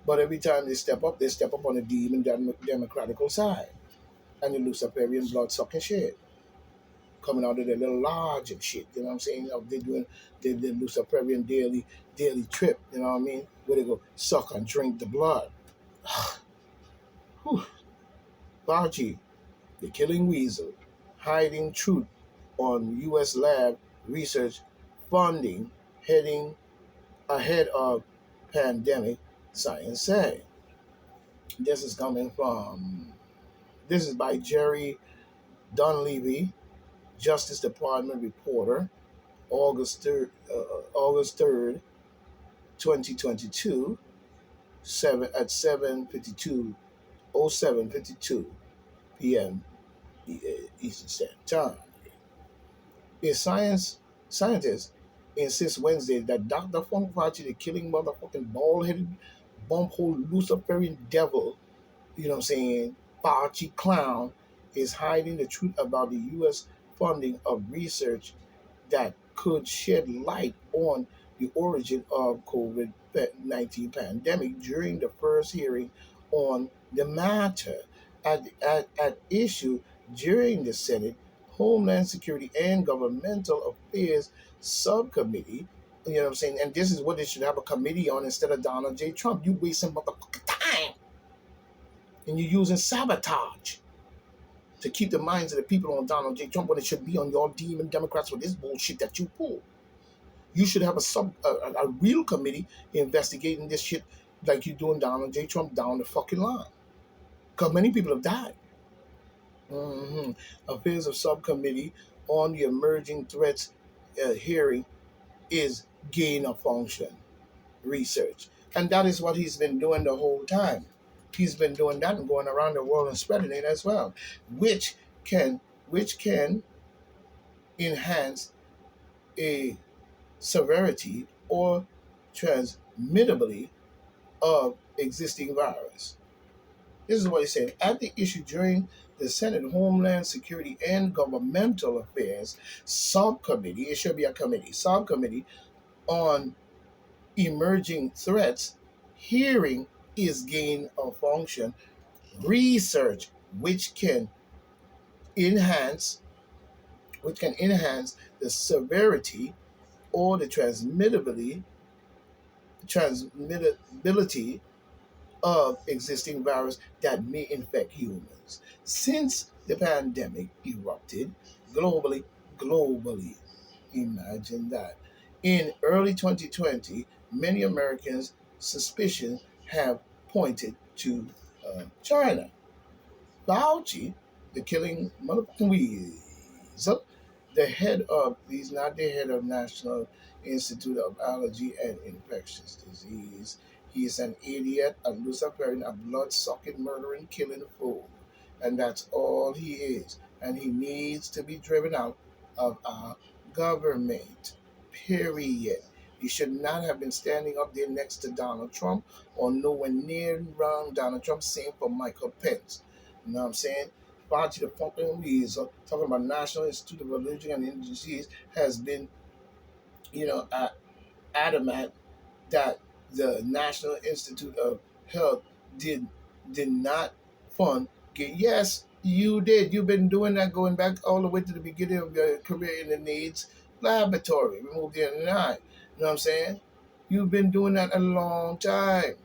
But every time they step up on the democratical side. And the Luciferian blood sucking shit coming out of their little lodge and shit. You know what I'm saying? They're doing the Luciferian daily trip. You know what I mean? Where they go suck and drink the blood. Whew. Fauci, the killing weasel, hiding truth on U.S. lab research funding heading ahead of pandemic, science say. This is coming from, this is by Jerry Dunleavy, Justice Department reporter, August 3rd, 2022, 7:52 p.m. Eastern Standard Time. A scientist insists Wednesday that Dr. Funk Fauci, the killing motherfucking bald-headed, bump-hole Luciferian devil, you know what I'm saying, Fauci clown, is hiding the truth about the U.S. funding of research that could shed light on the origin of COVID-19 pandemic during the first hearing on the matter. At issue during the Senate Homeland Security and Governmental Affairs Subcommittee, you know what I'm saying? And this is what they should have a committee on instead of Donald J. Trump. You wasting motherfucking time. And you're using sabotage to keep the minds of the people on Donald J. Trump when it should be on your demon Democrats with this bullshit that you pull. You should have a real committee investigating this shit like you're doing Donald J. Trump down the fucking line. Because many people have died. Affairs of Subcommittee on the Emerging Threats hearing is gain of function research. And that is what he's been doing the whole time. He's been doing that and going around the world and spreading it as well, which can enhance a severity or transmittability of existing virus. This is what he said. At the issue during the Senate Homeland Security and Governmental Affairs Subcommittee, it should be a committee, subcommittee on emerging threats, hearing is gain of function research which can enhance the severity or the transmittability of existing virus that may infect humans. Since the pandemic erupted globally, imagine that. In early 2020, many Americans' suspicions have pointed to China. Fauci, the killing motherfucking weasel, he's not the head of National Institute of Allergy and Infectious Disease. He's an idiot, a Luciferian, a blood-sucking, murdering, killing fool. And that's all he is. And he needs to be driven out of our government. Period. He should not have been standing up there next to Donald Trump or nowhere near around Donald Trump. Same for Michael Pence. You know what I'm saying? Fauci, the fucking weasel, talking about National Institute of Allergy and Infectious Disease, has been, adamant that the National Institute of Health did not fund. Yes, you did. You've been doing that going back all the way to the beginning of your career in the NIDS laboratory. Remove the other nine. You know what I'm saying? You've been doing that a long time.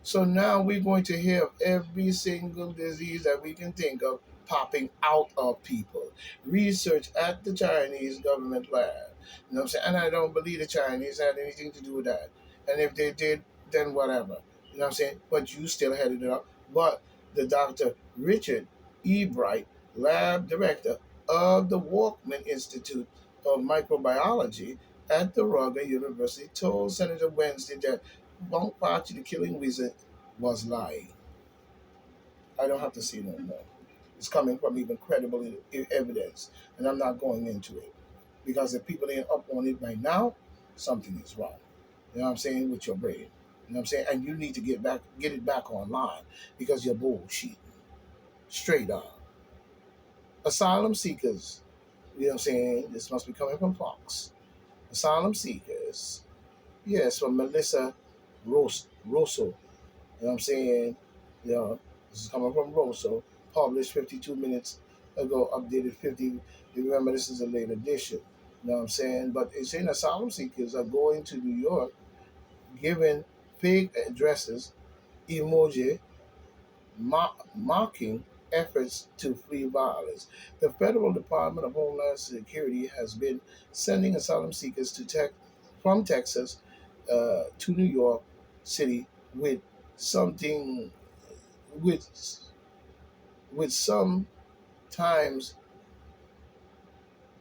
So now we're going to have every single disease that we can think of popping out of people. Research at the Chinese government lab. You know what I'm saying? And I don't believe the Chinese had anything to do with that. And if they did, then whatever. You know what I'm saying? But you still headed it up. But the Dr. Richard E. Bright, lab director of the Walkman Institute of Microbiology at the Rugged University, told Senator Wednesday that Funk Fauci, the killing wizard, was lying. I don't have to see no more. It's coming from even credible evidence, and I'm not going into it. Because if people ain't up on it right now, something is wrong. You know what I'm saying? With your brain. You know what I'm saying? And you need to get it back online because you're bullshit. Straight up. Asylum seekers. You know what I'm saying? This must be coming from Fox. Asylum seekers. Yes, from Melissa Rosso. You know what I'm saying? You know, this is coming from Rosso, published 52 minutes ago, updated 50. You remember, this is a late edition. You know what I'm saying? But it's saying asylum seekers are going to New York, giving fake addresses, emoji, mocking efforts to flee violence. The Federal Department of Homeland Security has been sending asylum seekers from Texas to New York City with something with sometimes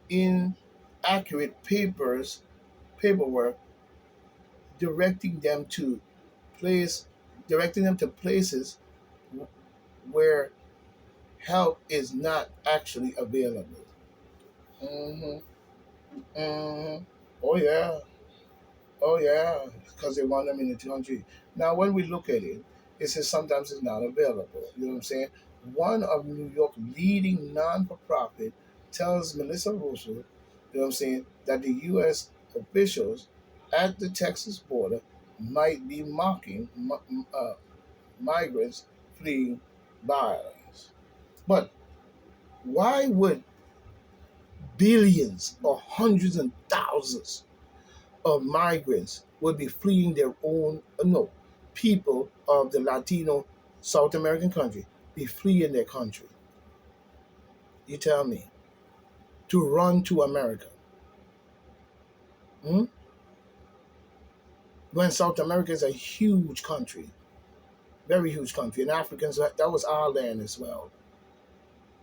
inaccurate paperwork directing them to place directing them to places where help is not actually available. Hmm. Hmm. Oh yeah. Oh yeah, because they want them in the country. Now, when we look at it, it says sometimes it's not available. You know what I'm saying? One of New York's leading non-for-profit tells Melissa Russo, you know what I'm saying, that the U.S. officials at the Texas border might be mocking migrants fleeing violence. But why would billions or hundreds and thousands of migrants would be fleeing their own, no, people of the Latino South American country be fleeing their country? You tell me. To run to America. Hmm? When South America is a huge country, very huge country, and Africans, that was our land as well.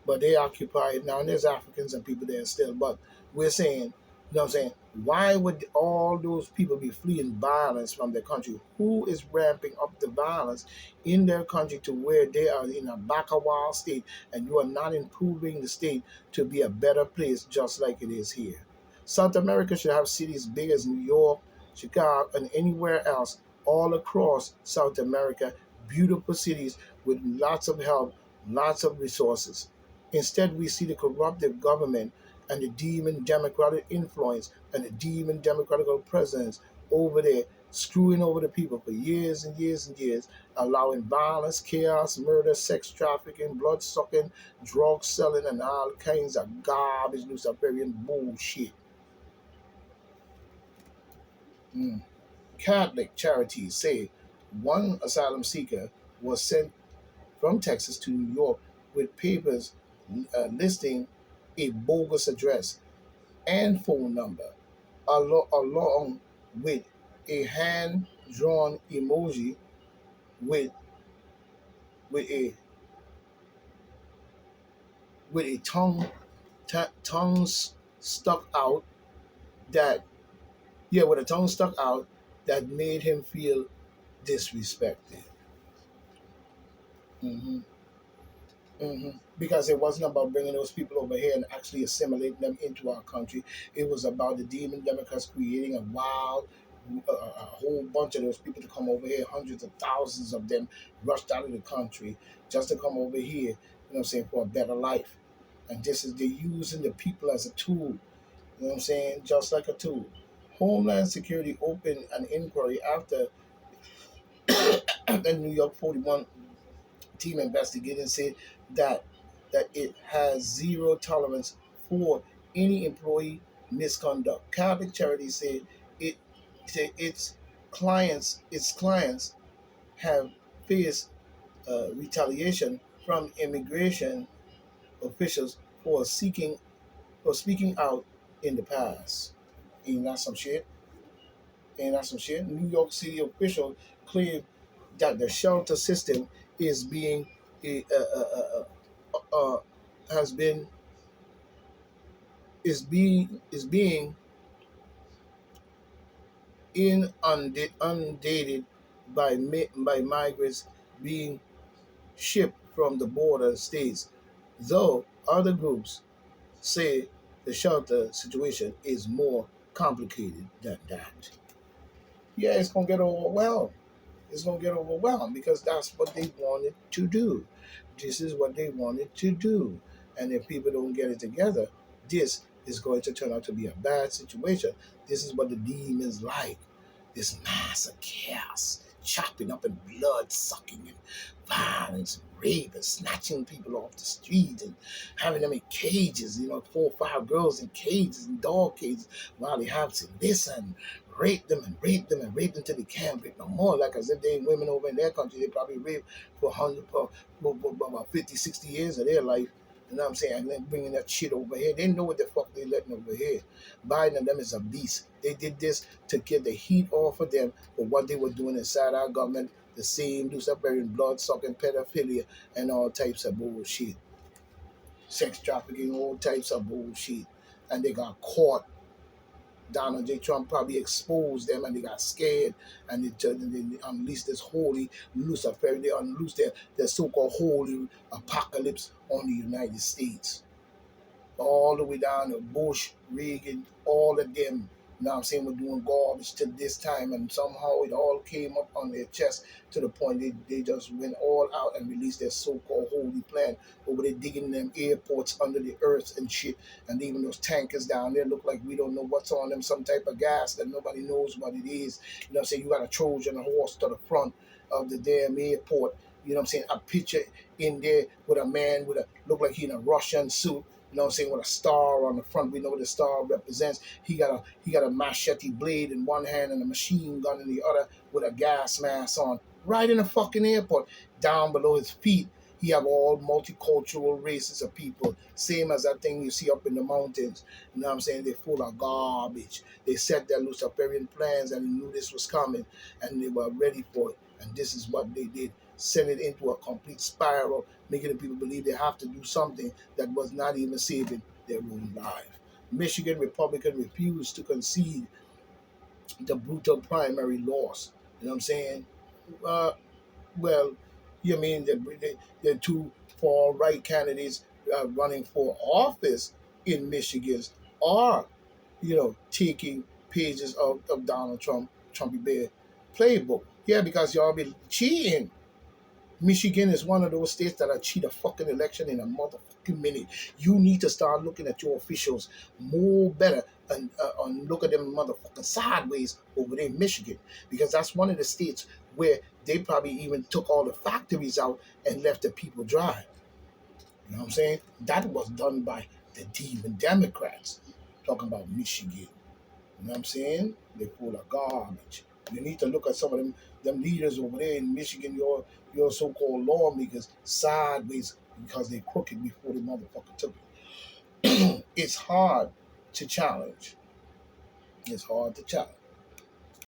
But they occupy it now, and there's Africans and people there still. But we're saying, you know what I'm saying, why would all those people be fleeing violence from their country? Who is ramping up the violence in their country to where they are in a back a wild state, and you are not improving the state to be a better place just like it is here? South America should have cities big as New York, Chicago, and anywhere else all across South America, beautiful cities with lots of help, lots of resources. Instead, we see the corruptive government and the demon democratic influence and the demon democratic presidents over there screwing over the people for years and years and years, allowing violence, chaos, murder, sex trafficking, blood sucking, drug selling, and all kinds of garbage, Luciferian bullshit. Mm. Catholic charities say one asylum seeker was sent from Texas to New York with papers listing a bogus address and phone number, along with a hand drawn emoji with with a a tongue stuck out that with a tongue stuck out that made him feel disrespected. Hmm. Because it wasn't about bringing those people over here and actually assimilating them into our country. It was about the demon Democrats creating a wild, a whole bunch of those people to come over here. Hundreds of thousands of them rushed out of the country just to come over here. You know what I'm saying, for a better life. And this is they're using the people as a tool. You know what I'm saying, just like a tool. Homeland Security opened an inquiry after the New York 41 team investigating said that it has zero tolerance for any employee misconduct. Catholic Charities said it its clients have faced retaliation from immigration officials for speaking out in the past. Ain't that some shit? Ain't that some shit? New York City officials claim that the shelter system is being uh, uh, uh, uh, has been is being inundated by migrants being shipped from the border states, though other groups say the shelter situation is more complicated than that. Yeah, it's gonna get overwhelmed. It's gonna get overwhelmed because that's what they wanted to do. This is what they wanted to do. And if people don't get it together, this is going to turn out to be a bad situation. This is what the demons like. This mass of chaos, chop chopping up and blood sucking and violence and rape and snatching people off the street and having them in cages, 4 or 5 girls in cages and dog cages while they have to listen, rape them and rape them and rape them till they can't rape no more. Like as if they ain't women over in their country, they probably rape for 100, for about 50, 60 years of their life. You know what I'm saying? And then bringing that shit over here. They know what the fuck they letting over here. Biden and them is a beast. They did this to get the heat off of them for what they were doing inside our government. The same Luciferian blood sucking pedophilia and all types of bullshit. Sex trafficking, all types of bullshit. And they got caught. Donald J. Trump probably exposed them and they got scared and they unleashed this holy Lucifer. They unleashed their so-called holy apocalypse on the United States. All the way down to Bush, Reagan, all of them. You know what I'm saying? We're doing garbage to this time, and somehow it all came up on their chest to the point they just went all out and released their so-called holy plan over there, digging them airports under the earth and shit, and leaving those tankers down there look like we don't know what's on them, some type of gas that nobody knows what it is. You know what I'm saying? You got a Trojan horse to the front of the damn airport. You know what I'm saying? A picture in there with a man with a look like he in a Russian suit. You know what I'm saying, with a star on the front. We know what the star represents. He got a machete blade in one hand and a machine gun in the other with a gas mask on. Right in the fucking airport. Down below his feet, he have all multicultural races of people. Same as that thing you see up in the mountains. You know what I'm saying? They're full of garbage. They set their Luciferian plans and knew this was coming and they were ready for it. And this is what they did. Send it into a complete spiral, making the people believe they have to do something that was not even saving their own life. Michigan Republican refused to concede the brutal primary loss. You know what I'm saying? Uh, well, you mean the two far right candidates running for office in Michigan are, taking pages of Donald Trumpy Bear playbook. Yeah, because y'all be cheating. Michigan is one of those states that cheat a fucking election in a motherfucking minute. You need to start looking at your officials more better and look at them motherfucking sideways over there in Michigan, because that's one of the states where they probably even took all the factories out and left the people dry. You know what I'm saying? That was done by the demon Democrats. Talking about Michigan. You know what I'm saying? They're full of garbage. You need to look at some of them leaders over there in Michigan, your so-called lawmakers, sideways because they crooked before the motherfucker took it. It's hard to challenge. It's hard to challenge.